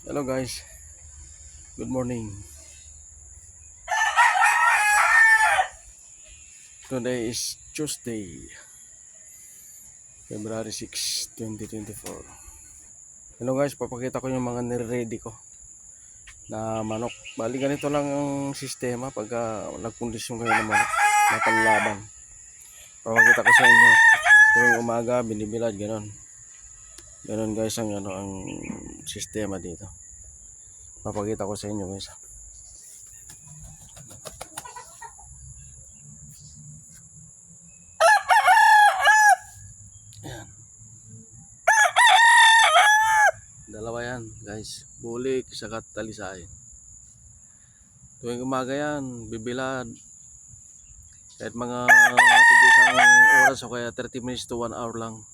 Hello guys, good morning. Today is Tuesday, February 6, 2024. Hello guys, papakita ko yung mga nire-ready ko na manok. Bali ganito lang ang sistema pagka nagkondisyon kayo ng manok na panlaban. Papakita ko sa inyo tuwing umaga, binibilad, ganon. Ganon guys ang sistema dito. Papakita ko sa inyo guys. Dalawa yan guys, bulik saka talisay. Tuwing umaga yan, bibilad. Kahit mga isang oras o kaya 30 minutes to 1 hour lang.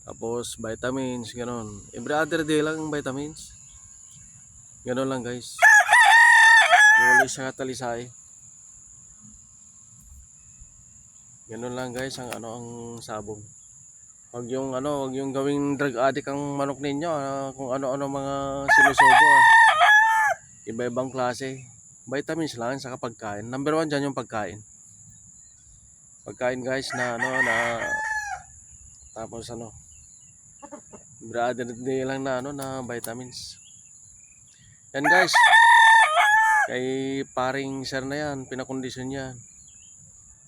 Tapos vitamins, ganon. Every other day lang ang vitamins. Ganon lang guys. Bulik saka talisay. Ganon lang guys ang sabong. Wag yung gawing drug addict ang manok ninyo, kung ano-ano mga sinusubo. Iba-ibang klase. Vitamins lang sa pagkain. Number 1 diyan yung pagkain. Pagkain guys na tapos brother day lang na vitamins. Yan guys. Kay paring sir na yan, pinakondisyon niya.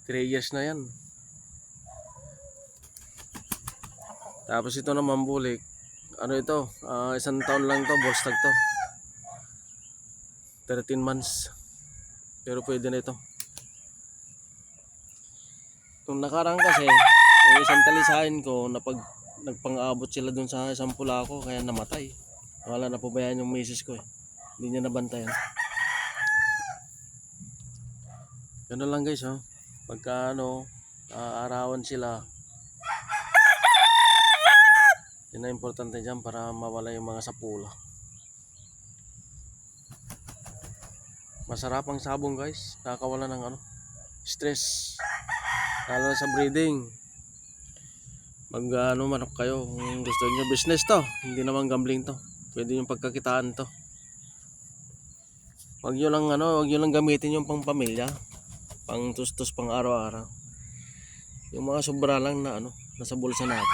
3 years na yan. Tapos ito naman bulik. Ito? Isang taon lang to, Bolstag to. 13 months. Pero pwede na ito. Kung nakarang kasi, yung isang talisahin ko, nagpang-abot sila dun sa isang pula ko, kaya namatay. Wala na pabayaan yung misis ko eh. Hindi niya nabantayan. Ganun lang guys Pagka arawan sila, yun na importante dyan para mawala yung mga sapula. Masarap ang sabong guys, nakakawala ng stress, lalo sa breeding. Manok kayo kung gusto niyo, business to, hindi naman gambling to, pwede yung pagkakitaan to. Wag nyo lang gamitin yung pang pamilya, pang tustos, pang araw-araw. Yung mga sobra lang na nasa bulsa natin.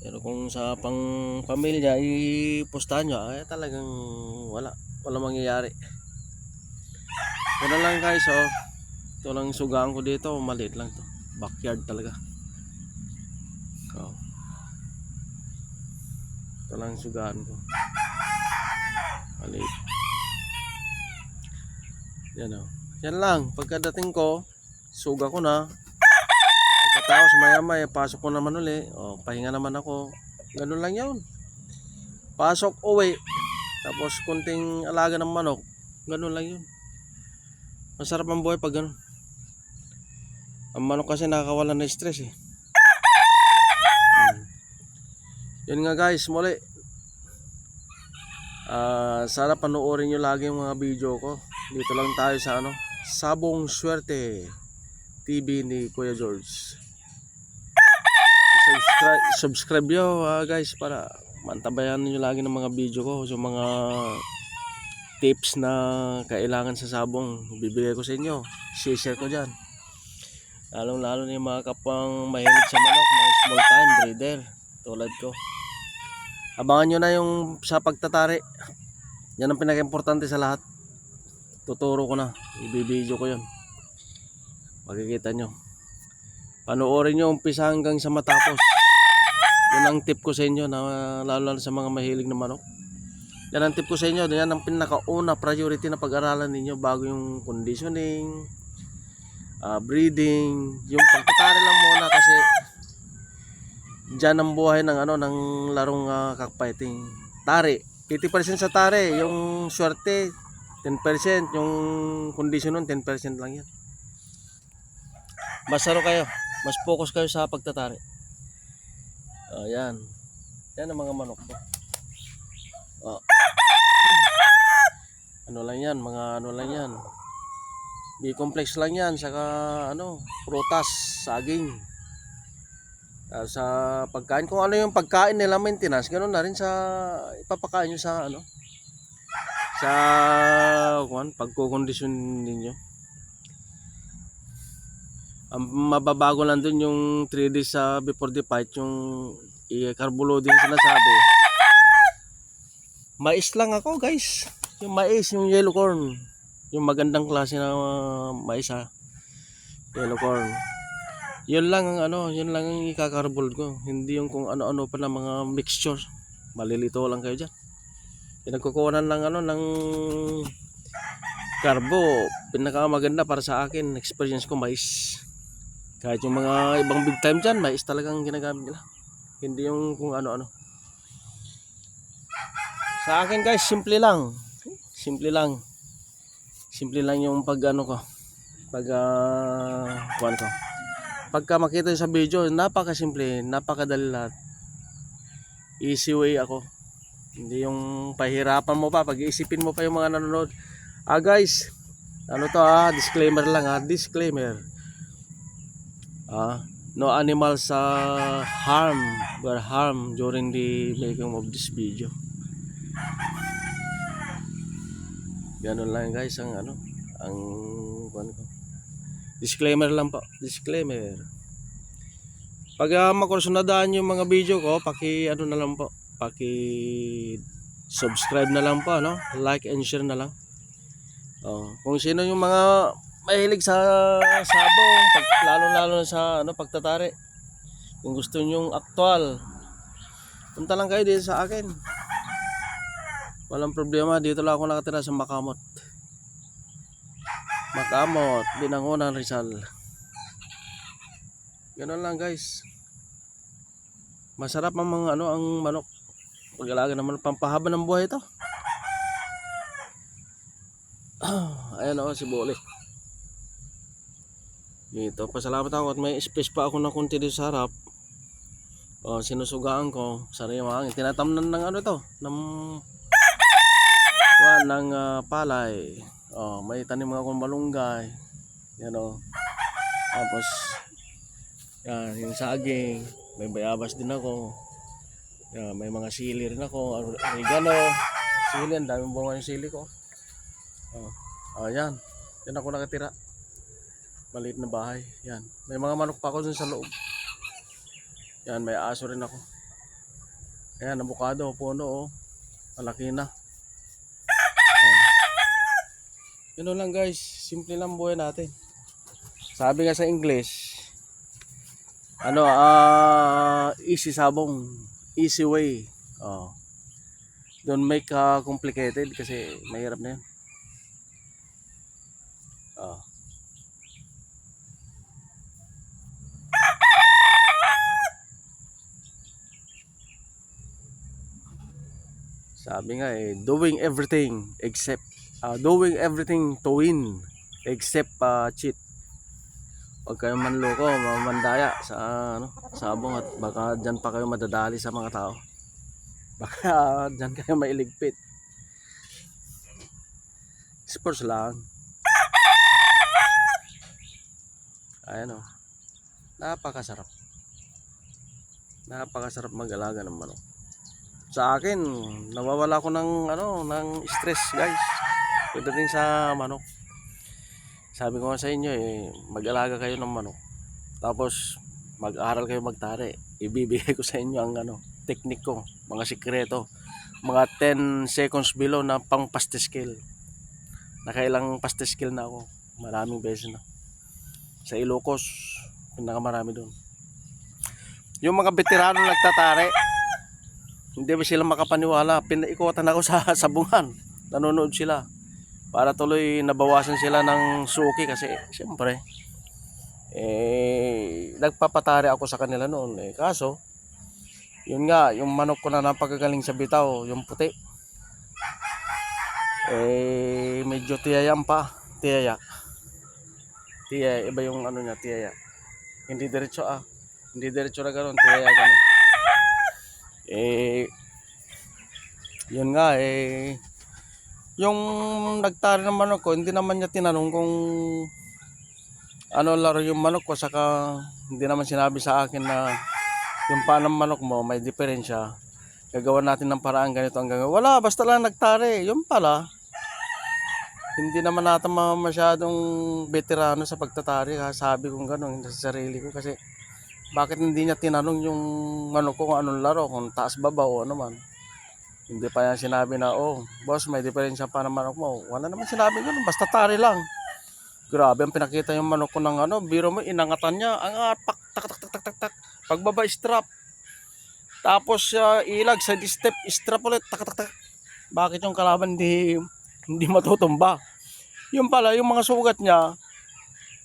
Pero kung sa pang pamilya ipustahan nyo, ay talagang wala mangyayari. Ito lang guys ito lang sugaan ko dito, maliit lang to, backyard talaga. Ito lang sugaan ko, maliit. Yan lang, pagkadating ko suga ko na. Pagkatapos maya pasok ko naman uli, pahinga naman ako. Ganun lang yun, pasok uwi, tapos kunting alaga ng manok. Ganun lang yun. Masarap ang buhay pag ganun. Ang manok kasi nakakawala na stress eh. Yun nga guys, muli. Sana panoorin nyo lagi yung mga video ko. Dito lang tayo sa Sabong Swerte TV ni Kuya George. Subscribe nyo guys, para mantabayan nyo lagi ng mga video ko. Yung mga tips na kailangan sa sabong, bibigay ko sa inyo, share ko dyan. Lalo na yung mga kapang mahilig sa manok, mga small time breeder tulad ko. Abangan nyo na yung sa pagtatari. Yan ang pinaka-importante sa lahat. Tuturo ko na, ibibideo ko yun, makikita nyo. Panoorin nyo umpisa hanggang sa matapos. Yan ang tip ko sa inyo, lalo sa mga mahilig na manok. Yan ang tip ko sa inyo. Yan ang pinakauna priority na pag-aralan ninyo bago yung conditioning, breeding. Yung pagtatari lang muna, kasi dyan ang buhay ng ng larong cockfighting. Tari, 80% sa tari. Yung swerte 10%, yung condition nun 10% lang yan. Mas kayo, mas focus kayo sa pagtatari. Yan ang mga manok ko. Mga lang yan, B-complex lang yan, saka prutas, saging. Sa pagkain, kung ano yung pagkain nila maintenance, ganoon na rin sa ipapakain nyo sa ano, sa pagkukondisyon ninyo. Ang mababago lang dun yung 3 days sa before the fight, yung i-carbo loading sinasabi. Mais lang ako guys, yung mais, yung yellow corn, yung magandang klase na mais ha, yellow corn. Yun lang ang ano, yun lang ang ikakarbold ko, hindi yung kung ano-ano pa na mga mixture. Malilito lang kayo dyan. Pinagkukuhanan lang ano ng carbo, pinakamaganda para sa akin, experience ko mais. Kahit yung mga ibang big time dyan, mais talagang ginagamit nila, hindi yung kung ano-ano. Sa akin guys, simple lang, simple lang, simple lang yung pag ano ko, pag kuhan ko. Pagka makita sa video, napakasimple, napakadali lahat. Easy way ako. Hindi yung pahirapan mo pa, pag-iisipin mo pa yung mga nanonood. Guys, ano to disclaimer lang disclaimer. No animals were harmed during the making of this video. Ganun lang guys ang ano, ang kuan ko. Disclaimer lang po, disclaimer. Pag makursunadaan yung mga video ko, paki ano na lang po, paki subscribe na lang po, no? Like and share na lang. Kung sino yung mga mahilig sa sabong, lalo na sa ano, pagtatari. Kung gusto niyo yung aktual, punta lang kayo dito sa akin. Walang problema, dito lang ako nakatira sa Makamot, Binangonan, Rizal. Ganun lang guys. Masarap ang mga ano, ang manok. Pag-alaga naman, pampahaba ng buhay ito. Ayan si Bole. Dito, pasalamat ako at may space pa ako ng konti dito sa harap. Sinusugaan ko, sariwang. Tinatamnan ng ano to, ng palay. May tanim akong malunggay. Yan Tapos yan, yung saging, may bayabas din ako. Yan, may mga sili rin ako, oregano, sili, ang daming bunga yung sili ko. Yan. Yan ako nakatira. Maliit na bahay. Yan. May mga manok pa ako dun sa loob. Yan, may aso rin ako. Ayan, avocado, puno malaki na. Yun lang guys, simple lang buhay natin. Sabi nga sa English, easy sabong, easy way. Don't make complicated kasi mahirap na yun. Sabi nga doing everything to win except cheat. Huwag kayo manloko, mamandaya sa sabong at baka dyan pa kayo madadali sa mga tao. Baka dyan kayo mailigpit. Sports lang. Ayan napakasarap. Napakasarap mag-alaga ng manok. Sa akin, nawawala ko ng stress guys. Pagdating sa manok. Sabi ko sa inyo mag-alaga kayo ng manok. Tapos mag-aral kayo magtari. Ibibigay ko sa inyo ang technique ko, mga sikreto. Mga 10 seconds below na pang paste skill. Nakailang paste skill na ako. Maraming beses na. Sa Ilocos, pinakamarami doon. Yung mga veterano nagtatari, hindi ba sila makapaniwala? Pinaikutan ako sa sabungan. Nanonood sila. Para tuloy nabawasan sila ng suki kasi siyempre nagpapatari ako sa kanila noon kaso yun nga, yung manok ko na napakagaling sa bitaw, yung puti medyo tiyayang pa. Tiyaya, iba yung niya, tiyaya. Hindi diretso na gano'n, tiyaya gano'n. Yun nga yung nagtari ng manok ko, hindi naman niya tinanong kung ano laro yung manok ko, saka hindi naman sinabi sa akin na yung paa ng manok mo may diferensya, gagawa natin ng paraan ganito ang gagawin. Wala, basta lang nagtari. Yung pala, hindi naman natin masyadong veterano sa pagtatari. Sabi kong gano'n sa sarili ko kasi bakit hindi niya tinanong yung manok ko kung anong laro, kung taas baba o ano man. Hindi pa yan sinabi na, oh, boss, may diferensya pa ng manok mo. Wala naman sinabi gano'n, basta tari lang. Grabe ang pinakita yung manok ko ng ano, biro mo, inangatan niya, angat, pak, tak, tak, tak, tak, tak, tak. Pagbaba, strap. Tapos ilag, side step, strap ulit, tak, tak, tak. Bakit yung kalaban hindi matutumba? Yung pala, yung mga sugat niya,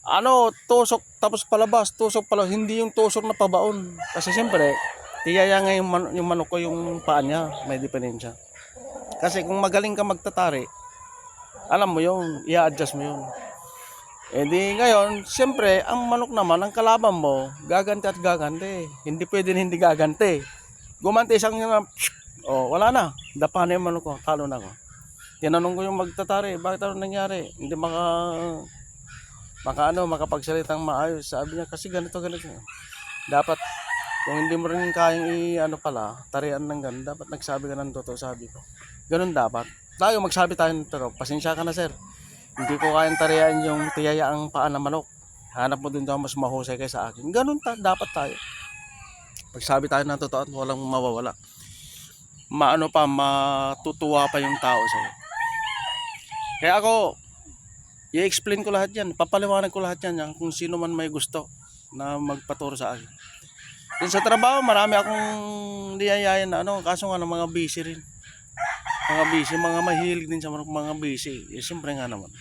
ano, tusok, tapos palabas, tusok pala, hindi yung tusok na pabaon. Kasi siyempre, tiyaya nga yung manok ko yung paa niya, may diferensya. Kasi kung magaling ka magtatari, alam mo yun, i-adjust mo yun. E di ngayon, siyempre, ang manok naman, ang kalaban mo, gaganti at gaganti. Hindi pwede na hindi gaganti. Gumanti isang oh, wala na. Dapa na yung manok ko, talo na ko. Tinanong ko yung magtatari, bakit ano nangyari? Hindi makapagsalitang maayos. Sabi niya, kasi ganito. Dapat, kung hindi mo rin kayang tarian ng ganun, dapat nagsabi ka ng totoo, sabi ko. Ganun dapat. Tayo, magsabi tayo ng totoo. Pasensya ka na, sir. Hindi ko kayang tarian yung tiyaya ang paa ng manok. Hanap mo dun daw mas mahusay kaysa akin. Ganun dapat tayo. Pagsabi tayo ng totoo at walang mawawala. Matutuwa pa yung tao sa'yo. Kaya ako, i-explain ko lahat yan. Papaliwanag ko lahat yan kung sino man may gusto na magpaturo sa akin. Yun sa trabaho, marami akong niyayayan na kaso nga ng mga busy rin. Mga mahilig din sa mga busy. Siyempre nga naman.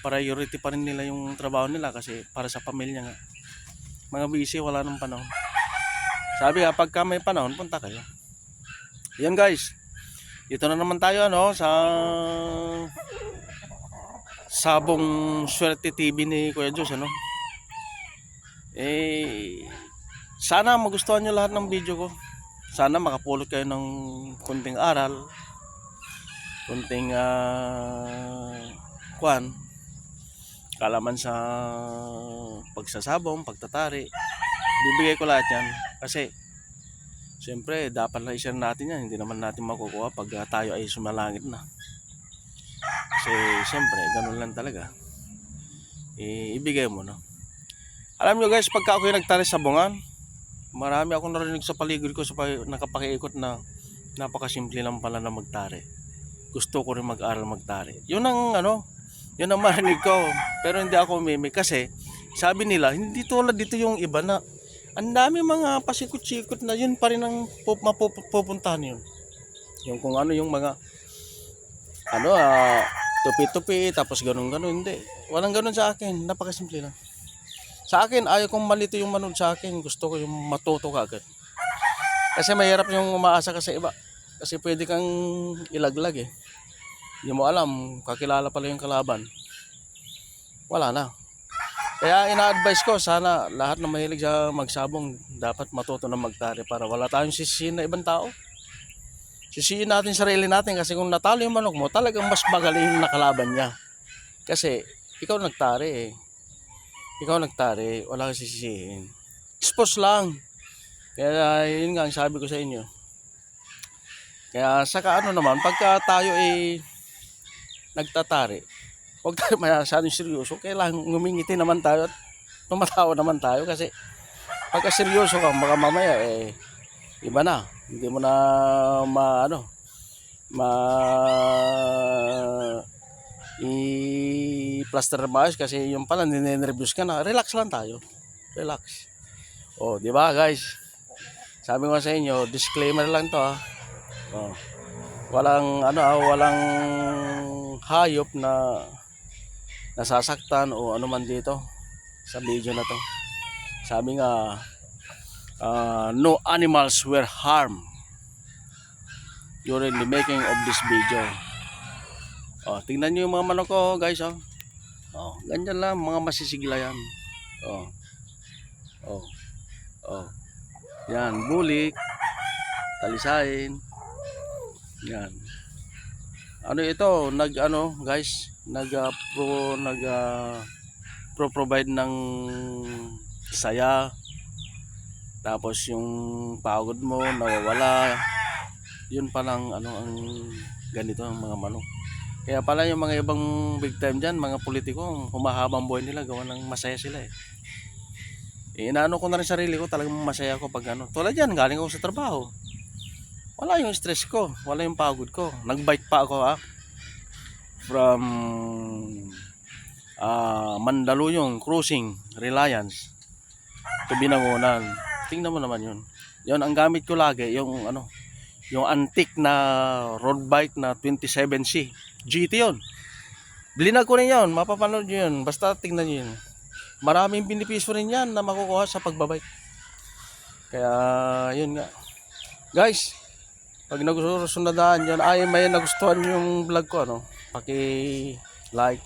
Priority pa rin nila yung trabaho nila kasi para sa pamilya nga. Mga busy, wala nang panahon. Sabi nga, pagka may panahon, punta kayo. Yan guys. Dito na naman tayo sa Sabong Swerte TV ni Kuya Diyos sana magustuhan nyo lahat ng video ko. Sana makapulot kayo ng kunting aral, kunting kalaman sa pagsasabong, pagtatari. Bibigay ko lahat yan kasi siyempre dapat na i-share natin yan. Hindi naman natin makukuha pag tayo ay sumalangit na. Kasi siyempre ganun lang talaga. Ibigay mo Alam nyo guys, pagka ako yung nagtari sa bungan, marami akong narinig sa paligid ko sa nakapakiikot na napakasimple lang pala na magtari. Gusto ko rin mag-aral magtari. Yun ang marinig ko. Pero hindi ako umimik kasi sabi nila, hindi tulad dito yung iba na ang dami mga pasikot-sikot na yun pa rin ang mapupuntahan yun. Yung kung yung mga tupi-tupi tapos ganun, hindi. Walang ganun sa akin, napakasimple lang. Sa akin, ayaw kong malito yung manood sa akin. Gusto ko yung matuto ka agad. Kasi mahirap yung umaasa ka sa iba. Kasi pwede kang ilaglag Hindi mo alam, kakilala pala yung kalaban. Wala na. Kaya ina-advise ko, sana lahat na mahilig sa magsabong dapat matuto na magtari para wala tayong sisihin na ibang tao. Sisihin natin sarili natin kasi kung natalo yung manok mo, talagang mas magaling yung nakalaban niya. Kasi ikaw nagtari Ikaw nagtari, wala kang sisihin. Expose lang. Kaya yun nga ang sabi ko sa inyo. Kaya saka naman, pagka tayo nagtatari, huwag tayo masyadong seryoso. Kailangan ngumingiti naman tayo at tumatawa naman tayo kasi pagka seryoso ka, baka mamaya iba na. Hindi mo na i-plaster maayos kasi yung pala ninenervyos ka na. Relax lang tayo. Relax. Di ba guys? Sabi ko sa inyo, disclaimer lang to walang hayop na nasasaktan o ano man dito sa video na to. Sabi nga no animals were harmed during the making of this video. Tingnan nyo yung mga manok ko guys ganyan lang, mga masisigla yan. Yan, bulik, talisain. Yan. Ito, guys, provide ng saya, Tapos yung pagod mo nawawala. Yun palang ano ang ganito ang mga manok. Kaya pala yung mga ibang big time dyan, mga politiko, humahabang buhay nila, gawa ng masaya sila eh. Inaano ko na rin sarili ko, talagang masaya ako pag ano. Tulad yan, galing ako sa trabaho. Wala yung stress ko, wala yung pagod ko. Nagbike pa ako from Mandaluyong Crossing, Reliance to Binangonan. Tingnan mo naman yun. Yun ang gamit ko lagi, yung ano, yung antique na road bike na 27C. GT yun. Blinag ko rin yun, mapapanood nyo yun. Basta tingnan nyo yun. Maraming benepisyo rin yan na makukuha sa pagbabike. Kaya yun nga. Guys, pag nagusunodaan dyan, ay may nagustuhan yung vlog ko, ano, paki-like,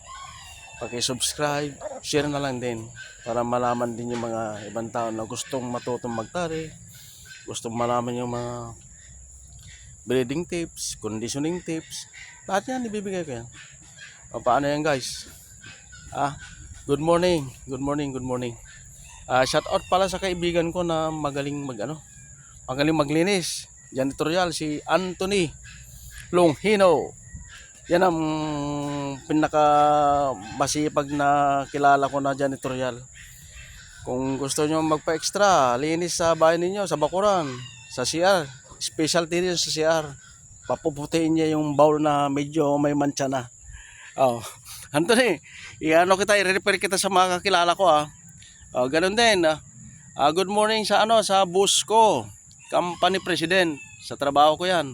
paki-subscribe, share na lang din para malaman din yung mga ibang tao na gustong matutong magtari, gustong malaman yung mga breeding tips, conditioning tips, lahat yan ibibigay ko yan. O, paano yan guys? Good morning, good morning, good morning. Shout out pala sa kaibigan ko na magaling magaling maglinis. Janitorial, si Anthony Longhino. Yan ang pinaka masipag na kilala ko na janitorial. Kung gusto nyo magpa-extra, linis sa bahay ninyo, sa bakuran, sa CR, specialty niyo sa CR. Papuputiin niya yung bowl na medyo may mancha na. Oh, Anthony, i-refer kita sa mga kakilala ko ganun din. Good morning sa sa boss ko, company president. Sa trabaho ko 'yan.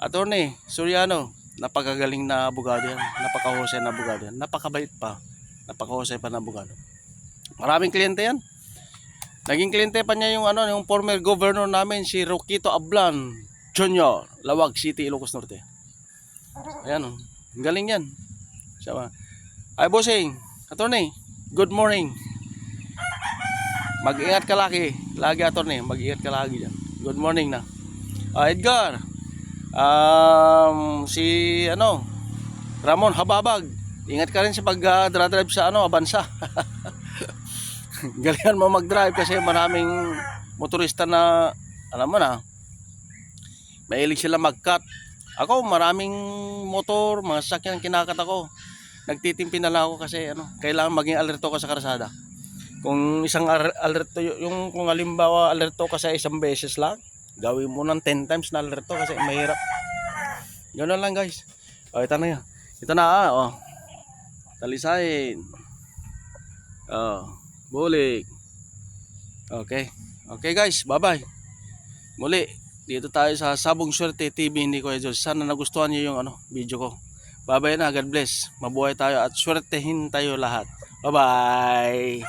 Attorney Soriano, napakagaling na abogado yan. Napakahusay na abogado yan. Napakabait pa. Napakahusay pa na abogado. Maraming kliyente yan. Naging kliyente pa niya yung yung former governor namin si Roquito Ablan Jr. Lawag City, Ilocos Norte. Ayan, galing yan. Siya. Ay bossing, attorney, good morning. Mag-ingat ka lagi attorney, mag-ingat ka lagi dyan. Good morning na. Edgar, si Ramon Hababag, ingat ka rin sa pag-drive sa Abansa. Galingan mo mag-drive kasi maraming motorista na alam mo na, mahilig sila mag-cut. Ako, maraming motor, mga sasakyan kinakat ako. Nagtitimpi na lang ako kasi kailangan maging alerto ka sa kalsada. Kung isang alerto, kung halimbawa alerto ka sa isang beses lang, gawin mo ng 10 times na alerto kasi mahirap. Ganoon lang guys. Ito na yan. Ito na Talisayin. Bulik. Okay. Okay guys, bye-bye. Muli, dito tayo sa Sabong Swerte TV ni Kuya Diyos. Sana nagustuhan niyo yung video ko. Bye-bye na, God bless. Mabuhay tayo at swertehin tayo lahat. Bye-bye.